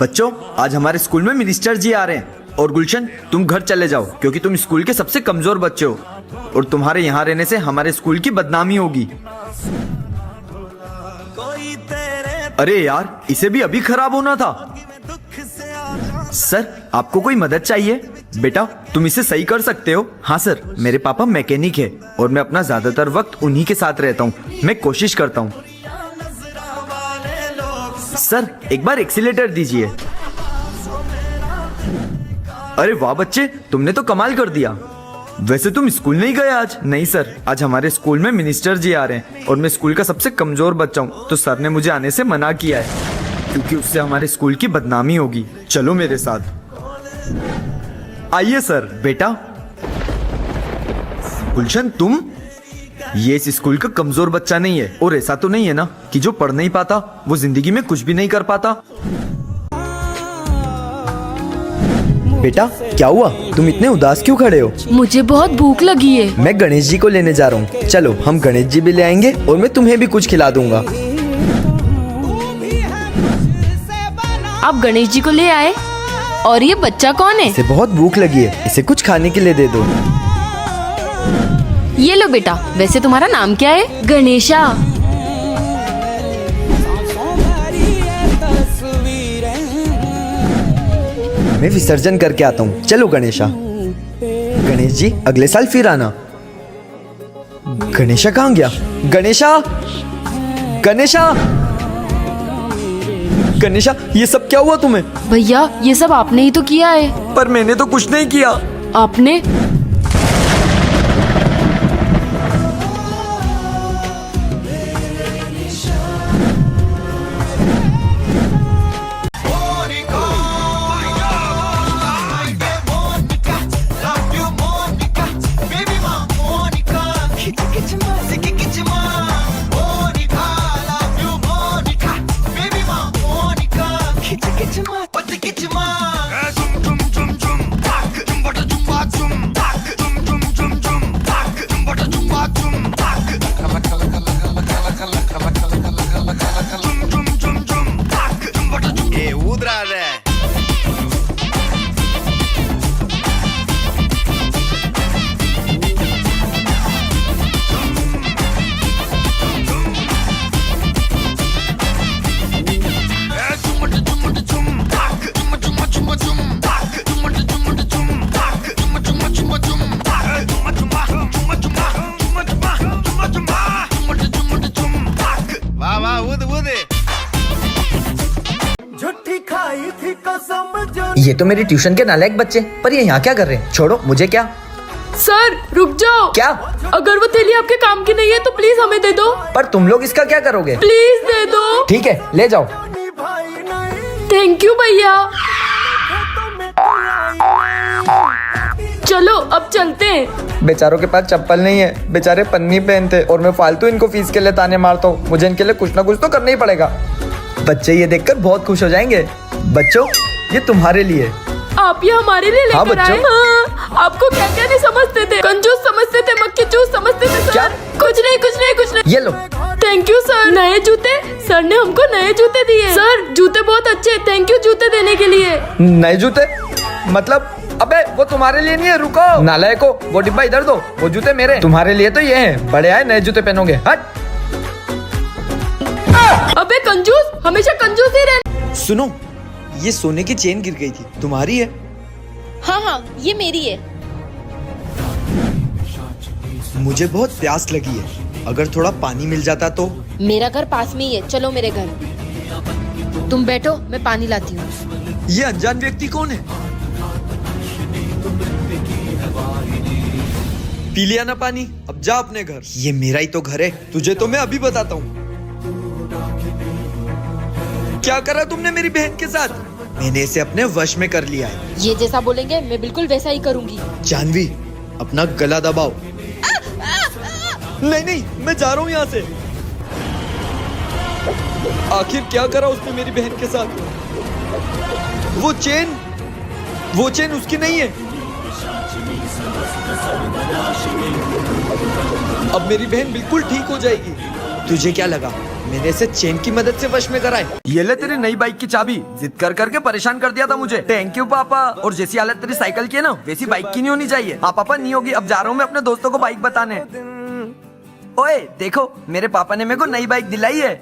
बच्चों, आज हमारे स्कूल में मिनिस्टर जी आ रहे हैं। और गुलशन, तुम घर चले जाओ क्योंकि तुम स्कूल के सबसे कमजोर बच्चे हो और तुम्हारे यहाँ रहने से हमारे स्कूल की बदनामी होगी। अरे यार, इसे भी अभी खराब होना था। सर, आपको कोई मदद चाहिए? बेटा, तुम इसे सही कर सकते हो? हाँ सर, मेरे पापा मैकेनिक है और मैं अपना ज्यादातर वक्त उन्हीं के साथ रहता हूँ। मैं कोशिश करता हूँ। सर, एक बार एक्सीलेटर दीजिए। अरे वाह बच्चे, तुमने तो कमाल कर दिया। वैसे तुम स्कूल नहीं गए आज? नहीं सर, आज हमारे स्कूल में मिनिस्टर जी आ रहे हैं और मैं स्कूल का सबसे कमजोर बच्चा हूँ, तो सर ने मुझे आने से मना किया है क्योंकि उससे हमारे स्कूल की बदनामी होगी। चलो मेरे साथ। आइए सर। बेटा गुलशन, तुम ये इस स्कूल का कमजोर बच्चा नहीं है। और ऐसा तो नहीं है ना कि जो पढ़ नहीं पाता वो जिंदगी में कुछ भी नहीं कर पाता? बेटा, क्या हुआ? तुम इतने उदास क्यों खड़े हो? मुझे बहुत भूख लगी है। मैं गणेश जी को लेने जा रहा हूँ। चलो, हम गणेश जी भी ले आएंगे और मैं तुम्हें भी कुछ खिला दूंगा। आप गणेश जी को ले आए? और ये बच्चा कौन है? इसे बहुत भूख लगी है, इसे कुछ खाने के लिए दे दो। ये लो बेटा। वैसे तुम्हारा नाम क्या है? गणेशा। मैं विसर्जन करके आता हूँ। चलो गणेशा। गणेश जी, अगले साल फिर आना। गणेशा कहाँ गया? गणेशा, गणेशा, गणेशा, ये सब क्या हुआ तुम्हें? भैया, ये सब आपने ही तो किया है। पर मैंने तो कुछ नहीं किया। आपने? ये तो मेरी ट्यूशन के नालायक बच्चे, पर ये यहाँ क्या कर रहे हैं? छोड़ो, मुझे क्या। सर, रुक जाओ। क्या? अगर वो थैली आपके काम की नहीं है तो प्लीज हमें दे दो। पर तुम लोग इसका क्या करोगे? प्लीज दे दो। ठीक है, ले जाओ। थैंक यू भैया। चलो अब चलते हैं। बेचारों के पास चप्पल नहीं है, बेचारे पन्नी पहनते और मैं फालतू इनको फीस के लिए ताने मारता हूँ। मुझे इनके लिए कुछ ना कुछ तो करना ही पड़ेगा। बच्चे ये देखकर बहुत खुश हो जाएंगे। बच्चों, ये तुम्हारे लिए। आप ये हमारे लिए हाँ, लेकर आए? हाँ, आपको क्या क्या नहीं समझते थे? कंजूस समझते थे, मक्खी चूस समझते थे सर। क्या? कुछ नहीं, कुछ नहीं, कुछ नहीं। ये लो। Thank you sir. नए जूते? सर ने हमको नए जूते दिए। सर, जूते बहुत अच्छे। थैंक यू जूते देने के लिए। नए जूते? मतलब? अबे वो तुम्हारे लिए नहीं है, रुको। नालायको, वो डिब्बा इधर दो। वो जूते मेरे, तुम्हारे लिए तो ये हैं। बड़े आए, नए जूते पहनोगे। हट। अबे कंजूस, हमेशा कंजूस ही रहना। सुनो, ये सोने की चेन गिर गई थी, तुम्हारी है? हाँ हाँ, ये मेरी है। मुझे बहुत प्यास लगी है, अगर थोड़ा पानी मिल जाता तो। मेरा घर पास में ही है, चलो मेरे घर। तुम बैठो, मैं पानी लाती हूँ। ये अनजान व्यक्ति कौन है? पी लिया ना पानी, अब जा अपने घर। ये मेरा ही तो घर है, तुझे तो मैं अभी बताता हूँ। क्या करा तुमने मेरी बहन के साथ? मैंने इसे अपने वश में कर लिया है। ये जैसा बोलेंगे मैं बिल्कुल वैसा ही करूँगी। जानवी, अपना गला दबाओ। नहीं नहीं, मैं जा रहा हूँ यहाँ से। आखिर क्या करा उसने मेरी बहन के साथ? वो चेन उसकी नहीं है। अब मेरी बहन बिल्कुल ठीक हो जाएगी। तुझे क्या लगा मैंने इसे चेन की मदद से वश में कराए। ये ले तेरी नई बाइक की चाबी, जिद कर करके परेशान कर दिया था मुझे। थैंक यू पापा। और जैसी हालत तेरी साइकिल की है ना, वैसी बाइक की नहीं होनी चाहिए। हाँ पापा, नहीं होगी। अब जा रहा हूँ मैं अपने दोस्तों को बाइक बताने। ओए देखो, मेरे पापा ने मेरे को नई बाइक दिलाई है।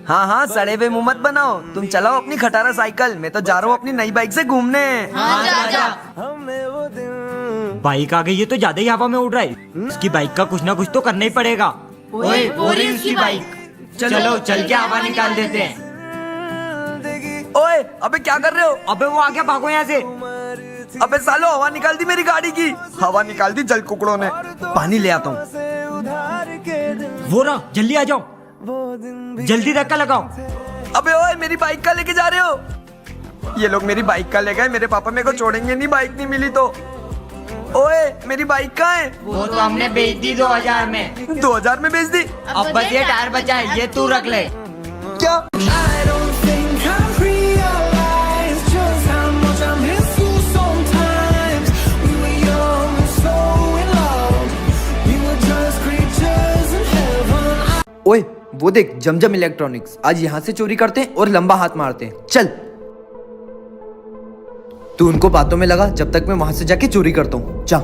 हाँ हाँ, सड़े हुए मुंह मत बनाओ, तुम चलाओ अपनी खटारा साइकिल, मैं तो जा रहा हूँ अपनी नई बाइक से घूमने। बाइक आ गई है तो ज्यादा ही हवा में उड़ रहा है। इसकी बाइक का कुछ ना कुछ तो करना ही पड़ेगा। ओए वो रही उसकी बाइक, चलो चल के हवा निकाल देते हैं। ओए अबे क्या कर रहे हो? अबे वो आ गया, भागो यहाँ से। अबे सालो, हवा निकाल दी मेरी गाड़ी की। हवा निकाल दी जल कुकड़ों ने। पानी ले आता हूँ। वो रहा, जल्दी आ जाओ, जल्दी धक्का लगाओ। अबे ओए, मेरी बाइक का लेके जा रहे हो? ये लोग मेरी बाइक का ले गए, मेरे पापा मेरे को छोड़ेंगे नहीं, बाइक नहीं मिली तो। ओए मेरी बाइक कहाँ है? वो तो हमने बेच दी 2000 में। 2000 में बेच दी? अब बस ये टायर बचा है, ये तू रख ले। क्या? ओए वो देख, जमजम इलेक्ट्रॉनिक्स। आज यहाँ से चोरी करते हैं और लंबा हाथ मारते हैं। चल तू उनको बातों में लगा, जब तक मैं वहां से जाके चोरी करता हूँ। जा।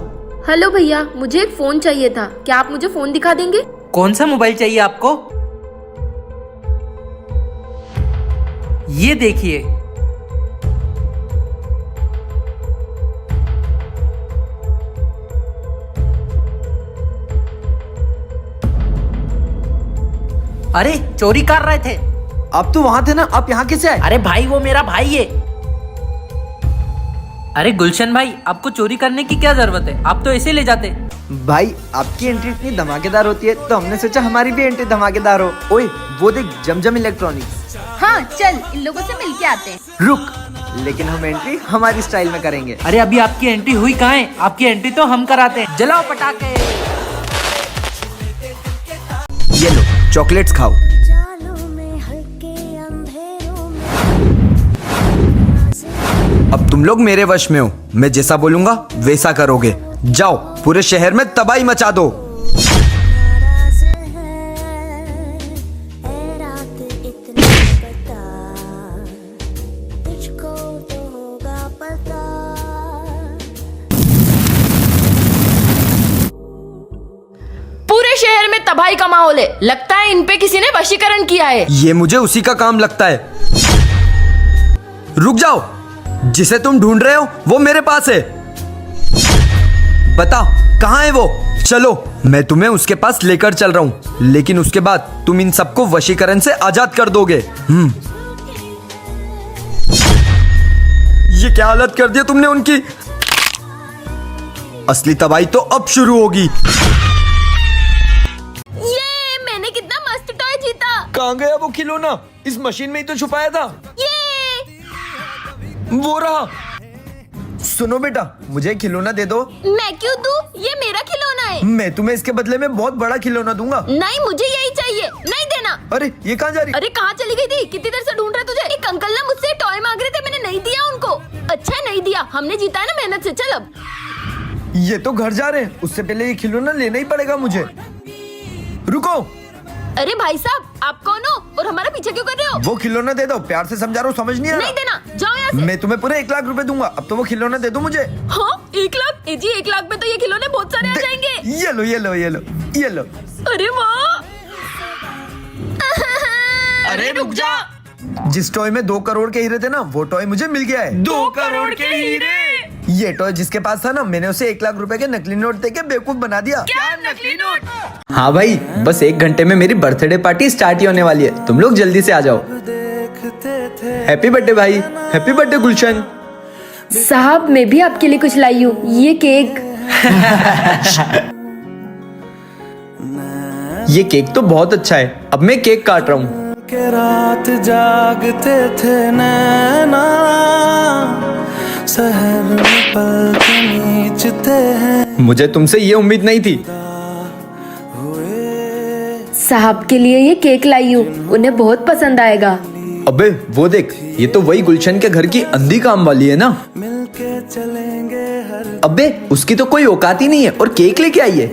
हेलो भैया, मुझे एक फोन चाहिए था, क्या आप मुझे फोन दिखा देंगे? कौन सा मोबाइल चाहिए आपको? ये देखिए। अरे चोरी कर रहे थे। आप तो वहां थे ना, आप यहाँ कैसे आए? अरे भाई, वो मेरा भाई है। अरे गुलशन भाई, आपको चोरी करने की क्या जरूरत है, आप तो ऐसे ले जाते। भाई आपकी एंट्री इतनी धमाकेदार होती है तो हमने सोचा हमारी भी एंट्री धमाकेदार हो। ओए वो देख, जमजम इलेक्ट्रॉनिक्स। हाँ चल, इन लोगों से मिल के आते हैं। रुक, लेकिन हम एंट्री हमारी स्टाइल में करेंगे। अरे अभी आपकी एंट्री हुई कहाँ है? आपकी एंट्री तो हम कराते हैं। जलाओ पटाखे। ये लो चॉकलेट्स खाओ। अब तुम लोग मेरे वश में हो, मैं जैसा बोलूंगा वैसा करोगे। जाओ पूरे शहर में तबाही मचा दो। पूरे शहर में तबाही का माहौल है, लगता है इन पे किसी ने वशीकरण किया है। ये मुझे उसी का काम लगता है। रुक जाओ, जिसे तुम ढूंढ रहे हो वो मेरे पास है। बताओ कहाँ है वो? चलो मैं तुम्हें उसके पास लेकर चल रहा हूँ, लेकिन उसके बाद तुम इन सबको वशीकरण से आजाद कर दोगे। ये क्या हालत कर दिया तुमने उनकी। असली तबाही तो अब शुरू होगी। ये मैंने कितना मस्त टॉय जीता। कहाँ गया वो खिलौना? इस मशीन में ही तो छुपाया था। ये वो रहा। सुनो बेटा, मुझे खिलौना दे दो। मैं क्यों दूं? ये मेरा खिलौना है। मैं तुम्हें इसके बदले में बहुत बड़ा खिलौना दूंगा। नहीं, मुझे यही चाहिए, नहीं देना। अरे ये कहाँ जा रही? अरे कहाँ चली गई थी? कितनी देर से ढूंढ रहे तुझे। एक अंकल ना मुझसे टॉय मांग रहे थे, मैंने नहीं दिया उनको। अच्छा है नहीं दिया, हमने जीता है ना मेहनत से। चल अब। ये तो घर जा रहे हैं, उससे पहले ये खिलौना लेना ही पड़ेगा मुझे। रुको। अरे भाई साहब, आप कौन हो और हमारा पीछे क्यों कर रहे हो? वो खिलौना दे दो, प्यार से समझा रहा हूँ, समझ नहीं आ नहीं रहा। देना, जाओ यहाँ से। मैं तुम्हें पूरे 1 लाख रुपए दूंगा, अब तो वो खिलौना दे दो मुझे। हाँ 1 लाख? जी 1 लाख में तो ये खिलौने बहुत सारे आ जाएंगे। ये लो ये लो ये लो ये लो। अरे वाह। अरे रुक जा। जिस टॉय में 2 करोड़ के हीरे थे ना, वो टॉय मुझे मिल गया है। 2 करोड़ के हीरे? ये टॉय जिसके पास था ना, मैंने उसे 1 लाख रुपए के नकली नोट देके बेवकूफ बना दिया। क्या नकली नोट? हाँ भाई, बस 1 घंटे में मेरी बर्थडे पार्टी स्टार्ट ही होने वाली है, तुम लोग जल्दी से आ जाओ। हैप्पी बर्थडे भाई, हैप्पी बर्थडे गुलशन। साहब मैं भी आपके लिए कुछ लाई हूँ, ये केक। ये केक तो बहुत अच्छा है, अब मैं केक काट रहा हूँ। के रात जागते थे नैना, शहर में पलक नीचते हैं। मुझे तुमसे ये उम्मीद नहीं थी। साहब के लिए ये केक लाई हूँ, उन्हें बहुत पसंद आएगा। अबे वो देख, ये तो वही गुलशन के घर की अंधी काम वाली है ना। मिलके चलेंगे हर अबे उसकी तो कोई औकात ही नहीं है और केक लेके आई है।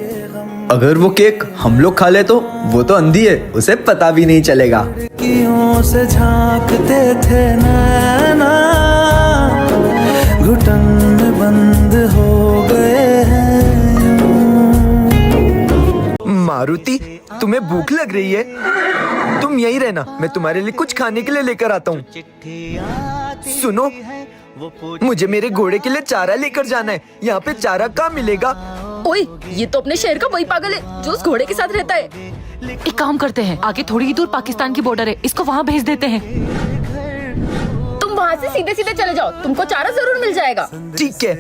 अगर वो केक हम लोग खा ले तो वो तो अंधी है, उसे पता भी नहीं चलेगा। खिड़कियों से झांकते थे नैना, घुटन में बंद हो गए हैं। मारुति, तुम्हें भूख लग रही है? तुम यहीं रहना, मैं तुम्हारे लिए कुछ खाने के लिए लेकर आता हूँ। सुनो, मुझे मेरे घोड़े के लिए चारा लेकर जाना है। यहाँ पे चारा कहाँ मिलेगा? ओए, ये तो अपने शहर का वही पागल है जो उस घोड़े के साथ रहता है। एक काम करते हैं, आगे थोड़ी ही दूर पाकिस्तान की बॉर्डर है, इसको वहाँ भेज देते हैं। तुम वहाँ से सीधे सीधे चले जाओ, तुमको चारा जरूर मिल जाएगा। ठीक है।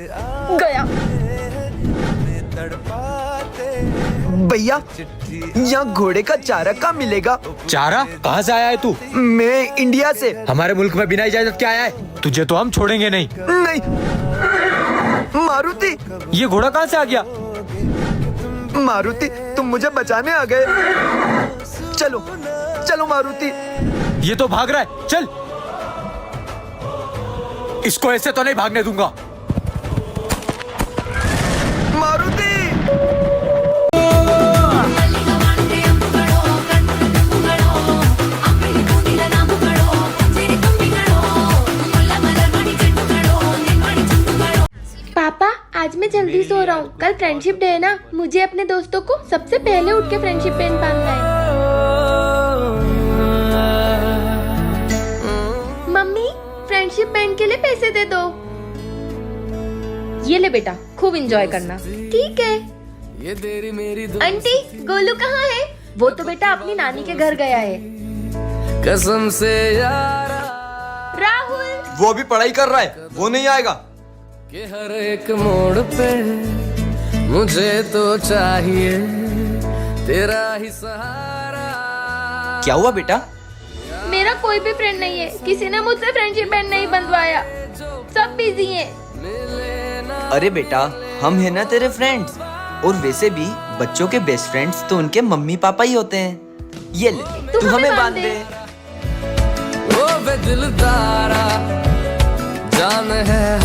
गया। भैया, यहाँ घोड़े का चारा कहाँ मिलेगा? चारा? कहाँ से आया है तू? मैं इंडिया से। हमारे मुल्क में बिना इजाजत के आया है? तुझे तो हम छोड़ेंगे नहीं। नहीं मारुति, ये घोड़ा कहाँ से आ गया? मारुति, तुम मुझे बचाने आ गए। चलो चलो मारुति। ये तो भाग रहा है, चल। इसको ऐसे तो नहीं भागने दूंगा। मारुति, पापा, आज मैं जल्दी सो रहा हूँ। कल फ्रेंडशिप डे है ना, मुझे अपने दोस्तों को सबसे पहले उठ के फ्रेंडशिप बैंड बांधना है। मम्मी, फ्रेंडशिप बैंड के लिए पैसे दे दो। ये ले बेटा, खूब एंजॉय करना। ठीक है। आंटी, गोलू कहाँ है? वो तो बेटा अपनी नानी के घर गया है। कसम से यारा राहुल, वो अभी पढ़ाई कर रहा है, वो नहीं आएगा। कि हर एक मोड़ पे मुझे तो चाहिए तेरा ही सहारा। क्या हुआ बेटा? मेरा कोई भी फ्रेंड नहीं है। किसी ने मुझसे फ्रेंडशिप बैंड नहीं बंधवाया, सब बिजी हैं। अरे बेटा, हम है ना तेरे फ्रेंड्स। और वैसे भी बच्चों के बेस्ट फ्रेंड्स तो उनके मम्मी पापा ही होते हैं। ये ले, तू हमें बांध दे। ओ बे दिलदारा, जान है